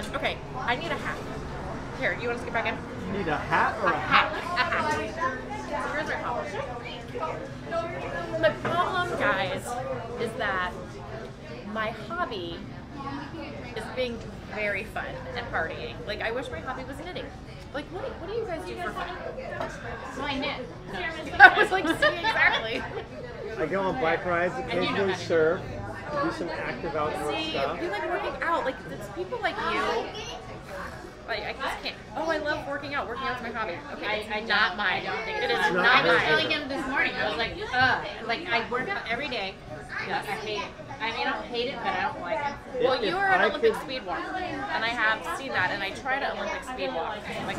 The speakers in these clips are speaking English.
And, okay, I need a hat. Here, you want us to get back in? You need a hat or a hat? A hat. So here's our problem. My problem, guys, is that my hobby is being very fun and partying. Like, I wish my hobby was knitting. Like, what do you guys do for fun? So I knit. I was like, see, exactly. I go on bike rides, occasionally surf, do some active outdoor See, stuff. you like working out. Like, it's people like you. Like, I just can't. Oh, I love working out. Working out's my hobby. Okay, I it's not mine. I don't think it it's is mine. not I was mine. telling him this morning. I was like, I work out every day. I hate it. I mean, I don't hate it, but I don't like it. Well, If you are an I Olympic could- speed walker, and I have seen that, and I try to Olympic speed walk, like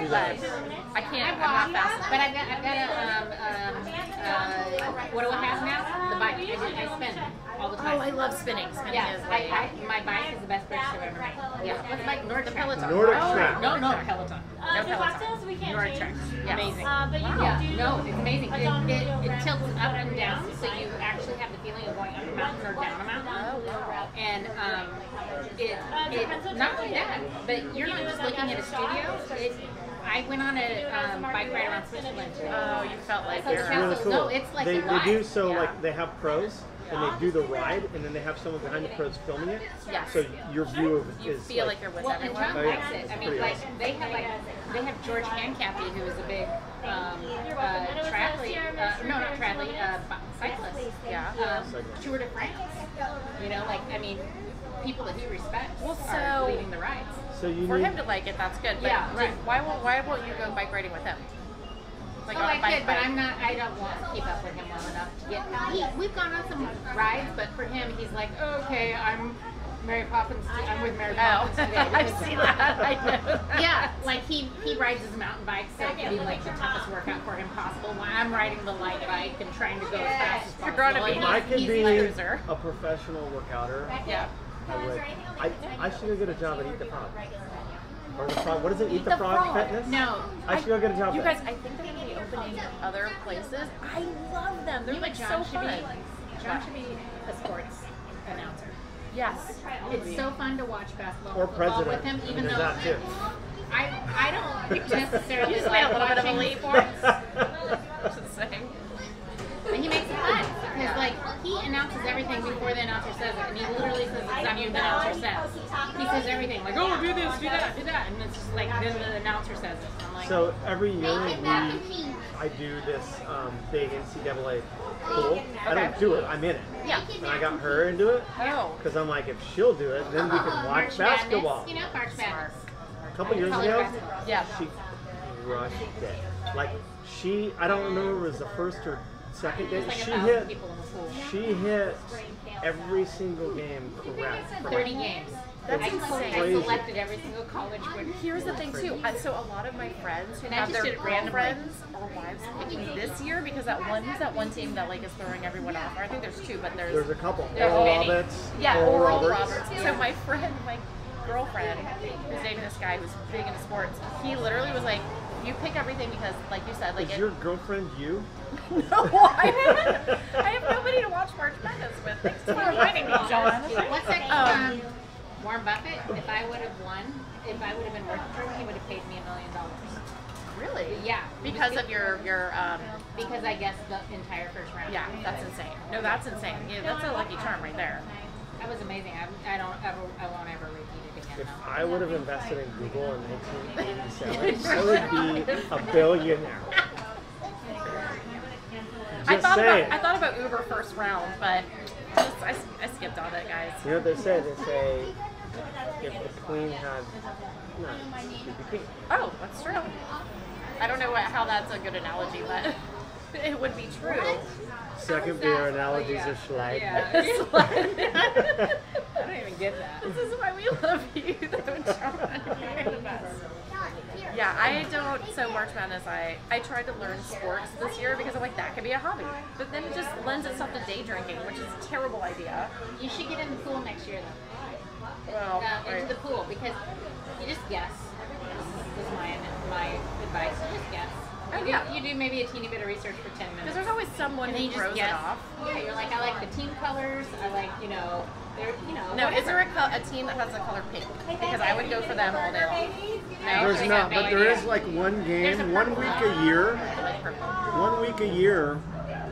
but I can't. I'm not fast. But I've got what do I have now? The bike. I spin all the time. Oh, I love spinning. Spinning Yeah, is like my bike is the best purchase I've ever made. Yeah, what's bike? Nordic Peloton. Nordic Oh, track. No, Peloton. no The Peloton. cocktails we can't Nordic change. track. Yeah. Amazing. But you Yeah, can do no, it's amazing. abdominal It tilts up and down, so you actually have the feeling of going up a mountain or down a mountain. And it's not only that, but you're not just looking at a studio. I went on a bike ride around Switzerland. Oh, you felt like So you're. it's Really cool. No, it's like they live. do so Yeah. like they have pros and they do the ride and then they have someone behind the pros filming it. Yes. So your view of You is feel like you're with Well, and everyone. John Oh, yeah. likes it. I mean, Pretty like awesome. they have George Hancappy, who is a big triathlete. No, not triathlete. Cyclist. Yeah. Tour de France. You know, like I mean, people that he respects Well, are so- leading the rides. So you For need him to like it, that's good. But Yeah, right. why won't you go bike riding with him? Like Oh, on a I bike could, but ride? I'm not. I don't want to keep up with him well enough to get. We've gone on some rides, but for him, he's like, okay, I'm Mary Poppins. I'm with Mary Oh, Poppins today. I've seen that. I know. Yeah, like he rides his mountain bike, so it can be like the toughest workout for him possible. While I'm riding the light bike and trying to go as fast as You're possible. growing up And being I he's- could he's be like- loser. a professional workouter. Yeah. I would. I should go get a job at Eat the Frog. Or the frog. What is it? Eat the Frog Frog. Fitness? No, I should go get a job You there. guys, I think they're going to be opening other places. I love them. They're you like and so John should fun. be. John should be a sports announcer. Yes. It's so fun to watch basketball Or and football president. with him, even There's though that too. I don't necessarily You just made a like little bit of a watching leap. sports. Just saying. But he makes it fun because, like, he announces everything before the announcer says it, and he literally says exactly what the announcer says. He says everything, like, oh, do this, do that, and it's just like then the announcer says it. I'm like, So every year I do this big NCAA pool. I don't do it. I'm in it. Yeah. And I got her into it Oh. because I'm like, if she'll do it, then we can watch March basketball. Madness, you know, March Madness. A couple years College ago, basketball. Yeah. she crushed it. Like I don't remember if it was the first or second There's game. like She 1,000 hit. people in the pool. She hit every single game correct. For 30 games. That's I insane. selected every single college winner. Here's the thing too. So a lot of my friends who And I have just their did it randomly. girlfriends or wives picking this year because who's that one team that like is throwing everyone off? Or I think there's two, but There's a couple. There's Oral many. Roberts. Yeah, Oral Oral Roberts. Roberts. So my friend, my girlfriend, who's dating this guy who's big into sports, he literally was like, "You pick everything because, like you said, like Is your girlfriend you? no, I have nobody to watch March Madness with. Thanks for reminding me, John. What's that? Um, Warren Buffett, if I would have won, if I would have been working for him, he would have paid me $1 million. Really? Yeah. Because of your Because I guessed the entire first round. yeah, that's insane. No, that's insane. Yeah, that's a lucky charm right there. That was amazing. I won't ever repeat it again. If though. I would have invested in Google in 1987, I would be a billionaire. Just saying. I thought about Uber first round, but I skipped on it, guys. You know what they say? They say if the queen had nuts, she'd be queen. Oh, that's true. I don't know how that's a good analogy, but it would be true. Second beer analogies are schlag. Yeah. I don't even get that. This is why we love you, though, John. You're the best. Yeah, I don't. So March Madness, I tried to learn sports this year because I'm like, that could be a hobby. But then it just lends itself to day drinking, which is a terrible idea. You should get in the pool next year, though. Well, Into the pool, because you just guess. This is my advice. You just guess. Oh, You yeah. do maybe a teeny bit of research for 10 minutes. Because there's always someone And then who you just throws it guess. off. Yeah, you're like, I like the team colors. I like, They're, you know. No, is there a team that has the color pink? Because I would go for them all day long. No, There's not, but there is like one game, 1 week a year. One week a year,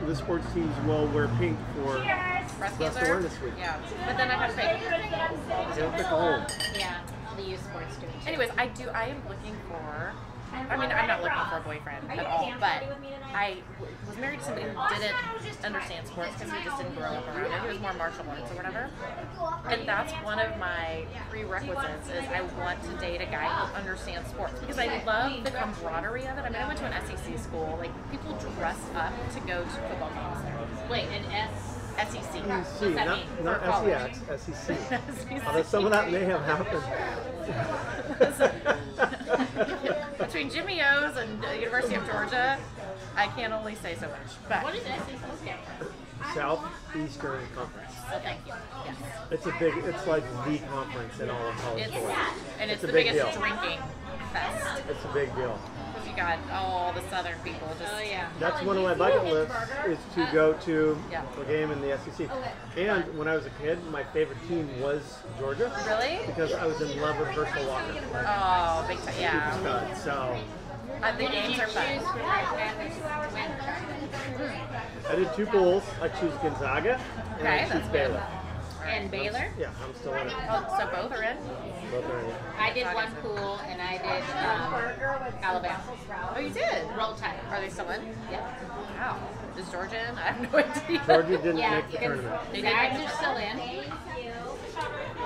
the sports teams will wear pink for Breast Breast cancer? Awareness Week. Yeah, but then I have to pick. They'll pick home. Yeah, all the youth sports do it. Anyways, I am looking for. I mean, I'm not looking for a boyfriend at all, but I was married to somebody who didn't understand sports because he just didn't grow up around it. He was more martial arts or whatever. And that's one of my prerequisites is I want to date a guy who understands sports because I love the camaraderie of it. I mean, I went to an SEC school. Like, people dress up to go to football games there. Wait, an SEC. What's that not, mean? not For college. SEX, SEC. SEC. Although some of that may have happened. Between Jimmy O's and University of Georgia, I can only say so much. But What is SEC stand for? Southeastern Conference. Oh, thank you. yes, It's like the conference in all of college it's sports. and it's a the big biggest deal. drinking fest. It's a big deal. Because you got all the Southern people just. Oh, yeah. That's one of my bucket lists is to go to Yeah. a game in the SEC. And when I was a kid, my favorite team was Georgia. Really? Because I was in love with Herschel Walker. Oh, big time. Yeah. Stud. So The games are fun. I did 2 pools. I choose Gonzaga and Okay, I that's choose good. Baylor. And Baylor? Yeah, I'm still in it. Oh, so both are in? Both are in it. I did one pool and I did Alabama. Oh, you did? Roll Tide. Are they still in? Yep. Wow. Is Georgia in? I have no idea. Zags Yeah, make the because tournament. They Zags did. are still in.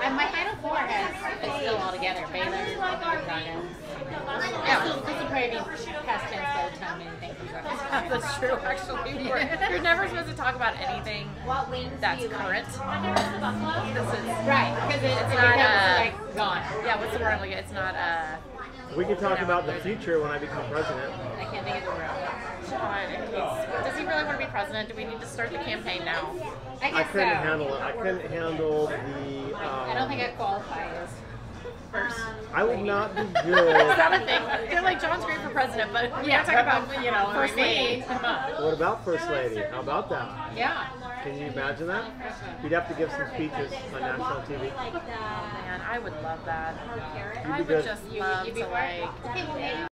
And my Final Four is still all together. Baylor, Gonzaga. Yeah. This will probably be past tense by the time anything comes up. That's true, actually. You're never supposed to talk about anything that's current. This is Right, because it's not, like gone. yeah. What's the word I'm looking at? It's not We can talk about the future when I become president. I can't think of the word. Does he really want to be president? Do we need to start the campaign now? I I guess couldn't so. handle it. I couldn't handle the. I don't think I qualify as first. I would not be Is good. that a thing? They're like, John's great for president, but we gotta talk about, first lady. What about First Lady? How about that? Yeah. Can you imagine that? You'd have to give some speeches on national TV. Man, I would love that. You'd I be would good. just love You'd be to right. like.